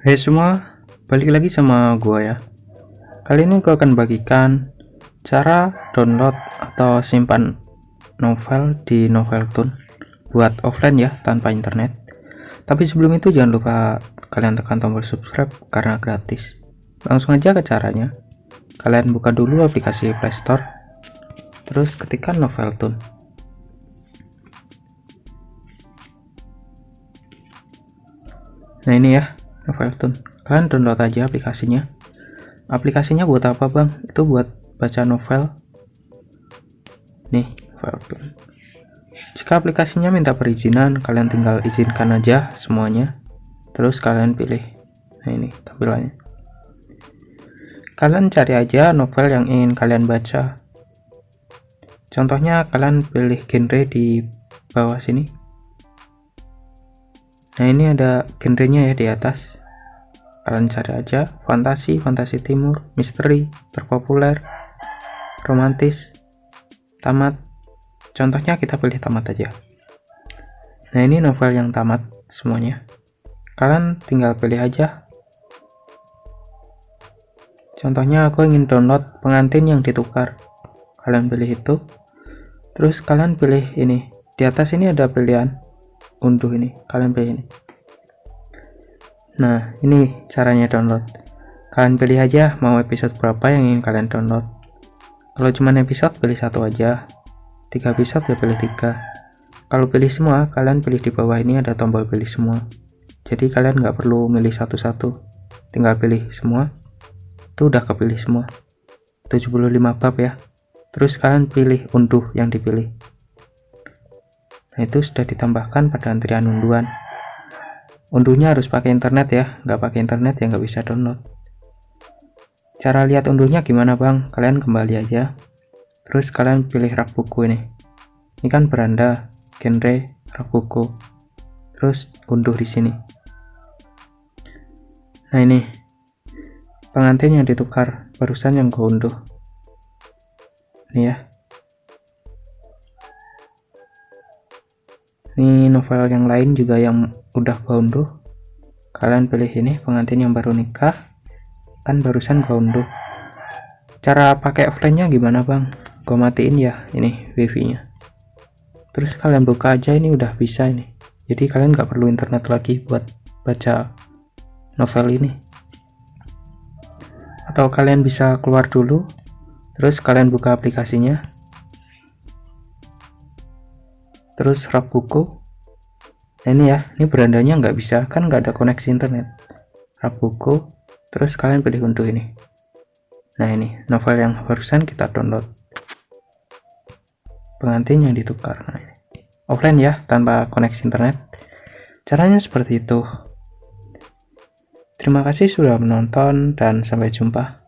Hai semua, balik lagi sama gua ya. Kali ini gua akan bagikan cara download atau simpan novel di Noveltoon buat offline ya, tanpa internet. Tapi sebelum itu jangan lupa kalian tekan tombol subscribe karena gratis. Langsung aja ke caranya. Kalian buka dulu aplikasi Play Store, terus ketikkan Noveltoon. Nah ini ya, Noveltoon. Kalian download aja aplikasinya. Aplikasinya buat apa bang? Itu buat baca novel. Nih, Noveltoon. Jika aplikasinya minta perizinan, kalian tinggal izinkan aja semuanya. Terus kalian pilih. Nah ini tampilannya. Kalian cari aja novel yang ingin kalian baca. Contohnya kalian pilih genre di bawah sini. Nah ini ada genrenya ya di atas. Kalian cari aja fantasi, fantasi timur, misteri, terpopuler, romantis, tamat. Contohnya kita pilih tamat aja. Nah ini novel yang tamat semuanya. Kalian tinggal pilih aja. Contohnya aku ingin download Pengantin yang Ditukar. Kalian pilih itu. Terus kalian pilih ini. Di atas ini ada pilihan unduh ini. Kalian pilih ini. Nah ini caranya download. Kalian pilih aja mau episode berapa yang ingin kalian download. Kalau cuma episode pilih satu aja. 3 episode ya pilih 3. Kalau pilih semua, kalian pilih di bawah ini ada tombol pilih semua. Jadi kalian nggak perlu milih satu-satu, tinggal pilih semua. Itu udah kepilih semua. 75 bab ya. Terus kalian pilih unduh yang dipilih. Nah itu sudah ditambahkan pada antrian unduhan. Unduhnya harus pakai internet ya, nggak pakai internet ya nggak bisa download. Cara lihat unduhnya gimana bang? Kalian kembali aja. Terus kalian pilih rak buku ini. Ini kan beranda, genre, rak buku. Terus unduh di sini. Nah ini Pengantin yang Ditukar, barusan yang gue unduh. Ini ya. Ini novel yang lain juga yang udah gue unduh. Kalian pilih ini Pengantin yang Baru Nikah. Kan barusan gue unduh. Cara pakai offline-nya gimana bang? Gue matiin ya ini wifi nya. Terus kalian buka aja, ini udah bisa ini. Jadi kalian gak perlu internet lagi buat baca novel ini. Atau kalian bisa keluar dulu, terus kalian buka aplikasinya, terus rak buku. Nah ini ya, ini berandanya nggak bisa, kan nggak ada koneksi internet. Rak buku, terus kalian pilih unduh ini. Nah ini novel yang barusan kita download, Pengantin yang Ditukar. Nah, ini. Offline ya, tanpa koneksi internet. Caranya seperti itu. Terima kasih sudah menonton dan sampai jumpa.